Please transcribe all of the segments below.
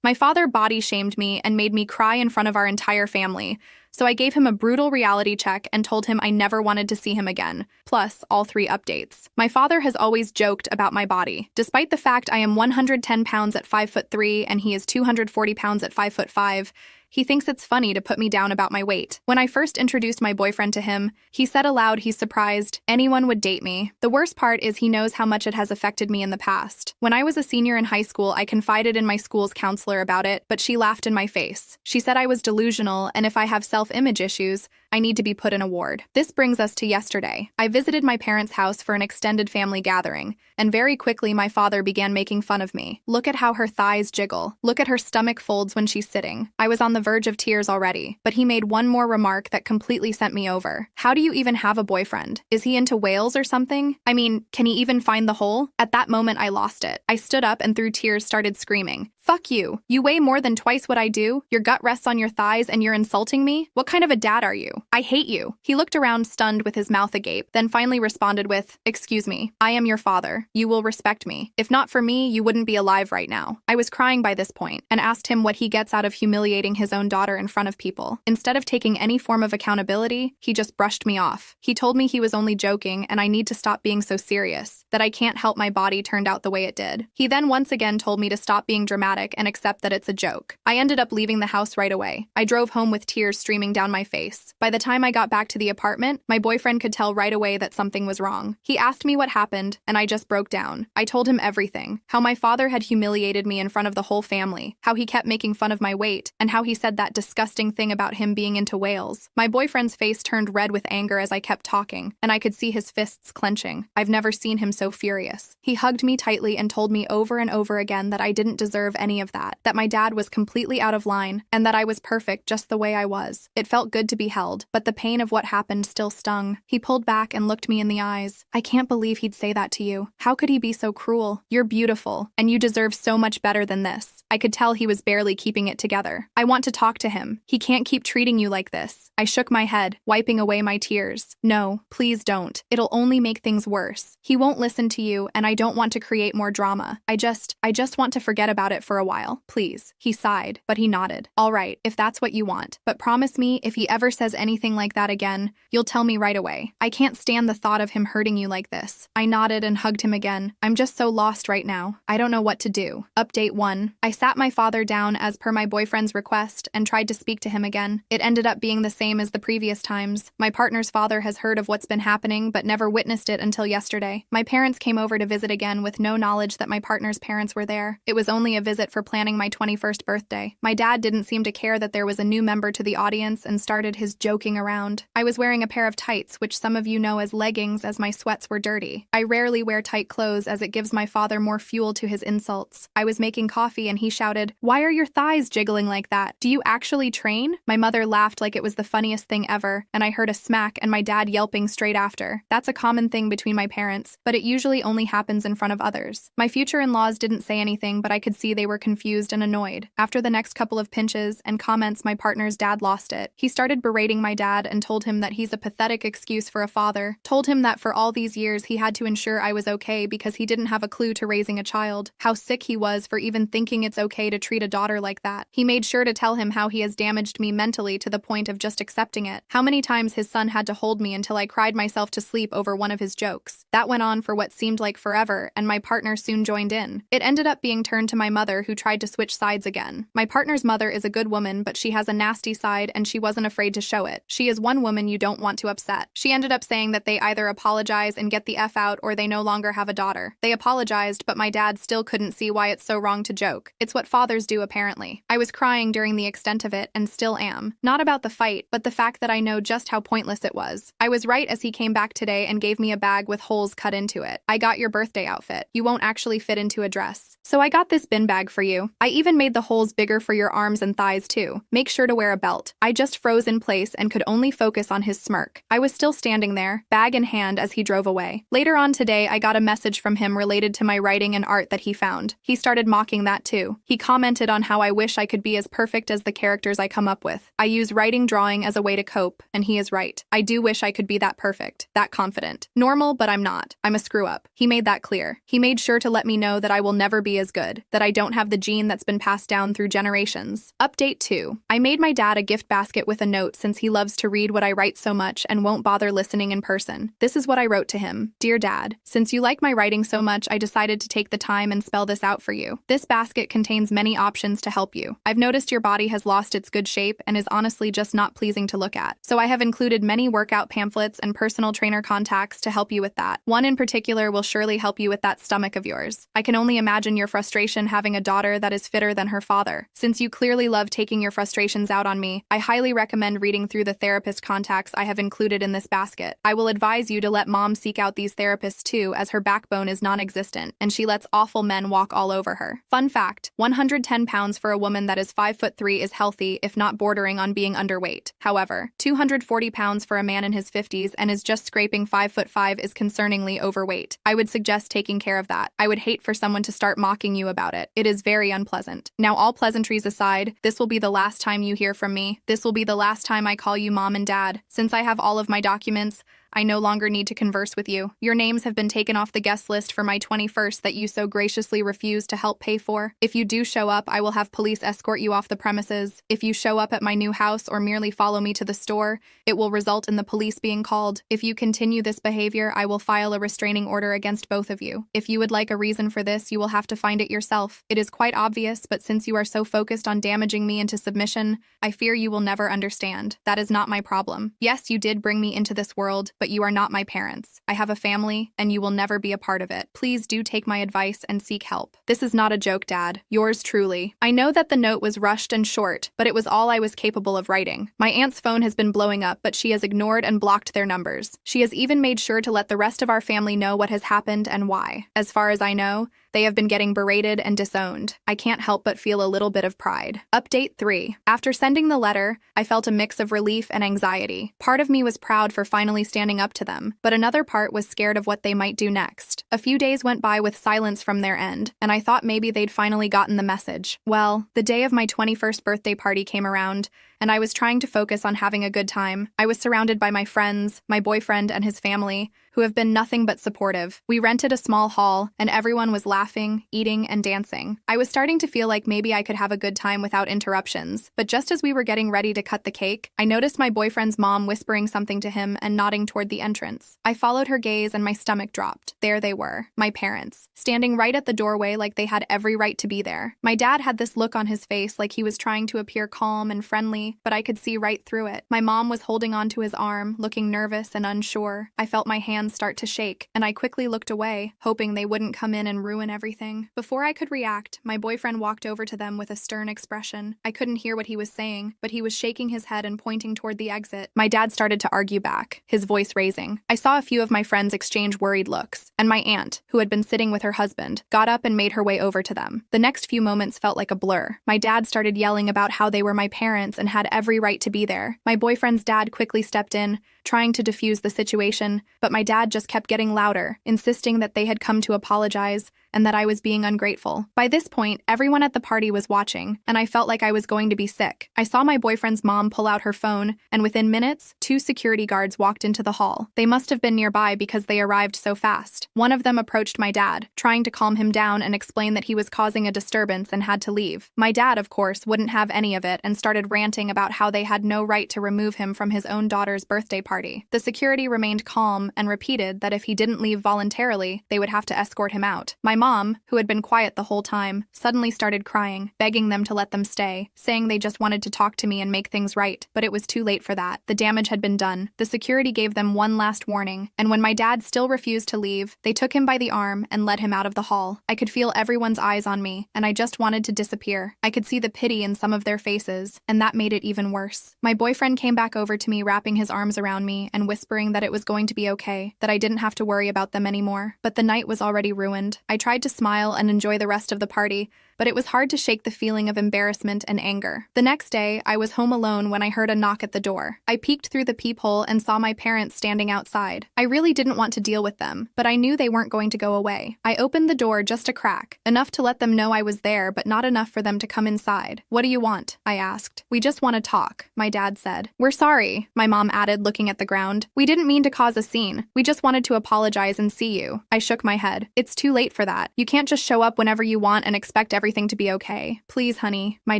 My father body shamed me and made me cry in front of our entire family, so I gave him a brutal reality check and told him I never wanted to see him again, plus all 3 updates. My father has always joked about my body. Despite the fact I am 110 pounds at 5'3" and he is 240 pounds at 5'5", he thinks it's funny to put me down about my weight. When I first introduced my boyfriend to him, he said aloud he's surprised anyone would date me. The worst part is he knows how much it has affected me in the past. When I was a senior in high school, I confided in my school's counselor about it, but she laughed in my face. She said I was delusional, and if I have self-image issues, I need to be put in a ward. This brings us to yesterday. I visited my parents' house for an extended family gathering, and very quickly my father began making fun of me. Look at how her thighs jiggle. Look at her stomach folds when she's sitting. I was on the verge of tears already, but he made one more remark that completely sent me over. How do you even have a boyfriend? Is he into whales or something? I mean, can he even find the hole? At that moment, I lost it. I stood up and through tears started screaming. Fuck you. You weigh more than twice what I do. Your gut rests on your thighs and you're insulting me? What kind of a dad are you? I hate you. He looked around stunned with his mouth agape, then finally responded with, excuse me, I am your father. You will respect me. If not for me, you wouldn't be alive right now. I was crying by this point and asked him what he gets out of humiliating his own daughter in front of people. Instead of taking any form of accountability, he just brushed me off. He told me he was only joking and I need to stop being so serious, that I can't help my body turned out the way it did. He then once again told me to stop being dramatic and accept that it's a joke. I ended up leaving the house right away. I drove home with tears streaming down my face. By the time I got back to the apartment, my boyfriend could tell right away that something was wrong. He asked me what happened, and I just broke down. I told him everything. How my father had humiliated me in front of the whole family, how he kept making fun of my weight, and how he said that disgusting thing about him being into whales. My boyfriend's face turned red with anger as I kept talking, and I could see his fists clenching. I've never seen him so furious. He hugged me tightly and told me over and over again that I didn't deserve any of that my dad was completely out of line, and that I was perfect just the way I was. It felt good to be held, but the pain of what happened still stung. He pulled back and looked me in the eyes. I can't believe he'd say that to you. How could he be so cruel? You're beautiful, and you deserve so much better than this. I could tell he was barely keeping it together. I want to talk to him. He can't keep treating you like this. I shook my head, wiping away my tears. No, please don't. It'll only make things worse. He won't listen to you, and I don't want to create more drama. I just want to forget about it for a while. Please. He sighed, but he nodded. All right, if that's what you want. But promise me, if he ever says anything like that again, you'll tell me right away. I can't stand the thought of him hurting you like this. I nodded and hugged him again. I'm just so lost right now. I don't know what to do. Update 1. I sat my father down as per my boyfriend's request and tried to speak to him again. It ended up being the same as the previous times. My partner's father has heard of what's been happening but never witnessed it until yesterday. My parents came over to visit again with no knowledge that my partner's parents were there. It was only a visit for planning my 21st birthday. My dad didn't seem to care that there was a new member to the audience and started his joking around. I was wearing a pair of tights, which some of you know as leggings, as my sweats were dirty. I rarely wear tight clothes as it gives my father more fuel to his insults. I was making coffee and he shouted, "Why are your thighs jiggling like that? Do you actually train?" My mother laughed like it was the funniest thing ever, and I heard a smack and my dad yelping straight after. That's a common thing between my parents, but it usually only happens in front of others. My future in-laws didn't say anything, but I could see they were confused and annoyed. After the next couple of pinches and comments, my partner's dad lost it. He started berating my dad and told him that he's a pathetic excuse for a father. Told him that for all these years he had to ensure I was okay because he didn't have a clue to raising a child. How sick he was for even thinking it's okay to treat a daughter like that. He made sure to tell him how he has damaged me mentally to the point of just accepting it. How many times his son had to hold me until I cried myself to sleep over one of his jokes. That went on for what seemed like forever, and my partner soon joined in. It ended up being turned to my mother, who tried to switch sides again. My partner's mother is a good woman, but she has a nasty side and she wasn't afraid to show it. She is one woman you don't want to upset. She ended up saying that they either apologize and get the F out or they no longer have a daughter. They apologized, but my dad still couldn't see why it's so wrong to joke. It's what fathers do, apparently. I was crying during the extent of it and still am. Not about the fight, but the fact that I know just how pointless it was. I was right as he came back today and gave me a bag with holes cut into it. I got your birthday outfit. You won't actually fit into a dress. So I got this bin bag for you. I even made the holes bigger for your arms and thighs too. Make sure to wear a belt. I just froze in place and could only focus on his smirk. I was still standing there, bag in hand, as he drove away. Later on today, I got a message from him related to my writing and art that he found. He started mocking that too. He commented on how I wish I could be as perfect as the characters I come up with. I use writing drawing as a way to cope, and he is right. I do wish I could be that perfect, that confident. Normal, but I'm not. I'm a screw up. He made that clear. He made sure to let me know that I will never be as good, that I don't have have the gene that's been passed down through generations. Update 2. I made my dad a gift basket with a note since he loves to read what I write so much and won't bother listening in person. This is what I wrote to him. Dear Dad, since you like my writing so much, I decided to take the time and spell this out for you. This basket contains many options to help you. I've noticed your body has lost its good shape and is honestly just not pleasing to look at. So I have included many workout pamphlets and personal trainer contacts to help you with that. One in particular will surely help you with that stomach of yours. I can only imagine your frustration having a daughter that is fitter than her father. Since you clearly love taking your frustrations out on me, I highly recommend reading through the therapist contacts I have included in this basket. I will advise you to let Mom seek out these therapists too, as her backbone is non-existent, and she lets awful men walk all over her. Fun fact, 110 pounds for a woman that is 5'3" is healthy, if not bordering on being underweight. However, 240 pounds for a man in his 50s and is just scraping 5'5" is concerningly overweight. I would suggest taking care of that. I would hate for someone to start mocking you about it. It is very unpleasant. Now, all pleasantries aside, this will be the last time you hear from me. This will be the last time I call you Mom and Dad. Since I have all of my documents, I no longer need to converse with you. Your names have been taken off the guest list for my 21st that you so graciously refused to help pay for. If you do show up, I will have police escort you off the premises. If you show up at my new house or merely follow me to the store, it will result in the police being called. If you continue this behavior, I will file a restraining order against both of you. If you would like a reason for this, you will have to find it yourself. It is quite obvious, but since you are so focused on damaging me into submission, I fear you will never understand. That is not my problem. Yes, you did bring me into this world, but you are not my parents. I have a family, and you will never be a part of it. Please do take my advice and seek help. This is not a joke, Dad. Yours truly. I know that the note was rushed and short, but it was all I was capable of writing. My aunt's phone has been blowing up, but she has ignored and blocked their numbers. She has even made sure to let the rest of our family know what has happened and why. As far as I know, they have been getting berated and disowned. I can't help but feel a little bit of pride. Update 3. After sending the letter, I felt a mix of relief and anxiety. Part of me was proud for finally standing up to them, but another part was scared of what they might do next. A few days went by with silence from their end, and I thought maybe they'd finally gotten the message. Well, the day of my 21st birthday party came around, and I was trying to focus on having a good time. I was surrounded by my friends, my boyfriend, and his family, who have been nothing but supportive. We rented a small hall, and everyone was laughing, eating, and dancing. I was starting to feel like maybe I could have a good time without interruptions, but just as we were getting ready to cut the cake, I noticed my boyfriend's mom whispering something to him and nodding toward the entrance. I followed her gaze and my stomach dropped. There they were, my parents, standing right at the doorway like they had every right to be there. My dad had this look on his face like he was trying to appear calm and friendly, but I could see right through it. My mom was holding onto his arm, looking nervous and unsure. I felt my hands start to shake, and I quickly looked away, hoping they wouldn't come in and ruin everything. Before I could react, my boyfriend walked over to them with a stern expression. I couldn't hear what he was saying, but he was shaking his head and pointing toward the exit. My dad started to argue back, his voice raising. I saw a few of my friends exchange worried looks, and my aunt, who had been sitting with her husband, got up and made her way over to them. The next few moments felt like a blur. My dad started yelling about how they were my parents and had every right to be there. My boyfriend's dad quickly stepped in, trying to defuse the situation, but my dad just kept getting louder, insisting that they had come to apologize and that I was being ungrateful. By this point, everyone at the party was watching, and I felt like I was going to be sick. I saw my boyfriend's mom pull out her phone, and within minutes, 2 security guards walked into the hall. They must have been nearby because they arrived so fast. One of them approached my dad, trying to calm him down and explain that he was causing a disturbance and had to leave. My dad, of course, wouldn't have any of it and started ranting about how they had no right to remove him from his own daughter's birthday party. The security remained calm and repeated that if he didn't leave voluntarily, they would have to escort him out. My mom, who had been quiet the whole time, suddenly started crying, begging them to let them stay, saying they just wanted to talk to me and make things right. But it was too late for that. The damage had been done. The security gave them one last warning, and when my dad still refused to leave, they took him by the arm and led him out of the hall. I could feel everyone's eyes on me, and I just wanted to disappear. I could see the pity in some of their faces, and that made it even worse. My boyfriend came back over to me, wrapping his arms around me and whispering that it was going to be okay, that I didn't have to worry about them anymore. But the night was already ruined. I tried to smile and enjoy the rest of the party, but it was hard to shake the feeling of embarrassment and anger. The next day, I was home alone when I heard a knock at the door. I peeked through the peephole and saw my parents standing outside. I really didn't want to deal with them, but I knew they weren't going to go away. I opened the door just a crack, enough to let them know I was there, but not enough for them to come inside. "What do you want?" I asked. "We just want to talk," my dad said. "We're sorry," my mom added, looking at the ground. "We didn't mean to cause a scene. We just wanted to apologize and see you." I shook my head. "It's too late for that. that. You can't just show up whenever you want and expect everything to be okay. Please, honey, my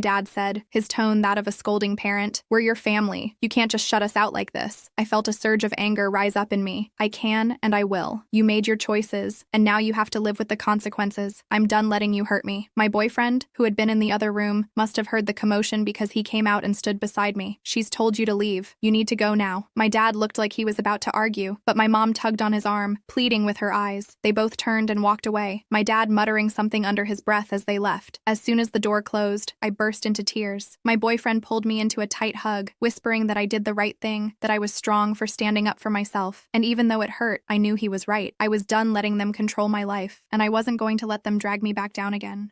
dad said, his tone that of a scolding parent. We're your family. You can't just shut us out like this. I felt a surge of anger rise up in me. I can and I will. You made your choices, and now you have to live with the consequences. I'm done letting you hurt me. My boyfriend, who had been in the other room, must have heard the commotion because he came out and stood beside me. She's told you to leave. You need to go now. My dad looked like he was about to argue, but my mom tugged on his arm, pleading with her eyes. They both turned and walked away, my dad muttering something under his breath as they left. As soon as the door closed, I burst into tears. My boyfriend pulled me into a tight hug, whispering that I did the right thing, that I was strong for standing up for myself. And even though it hurt, I knew he was right. I was done letting them control my life, and I wasn't going to let them drag me back down again.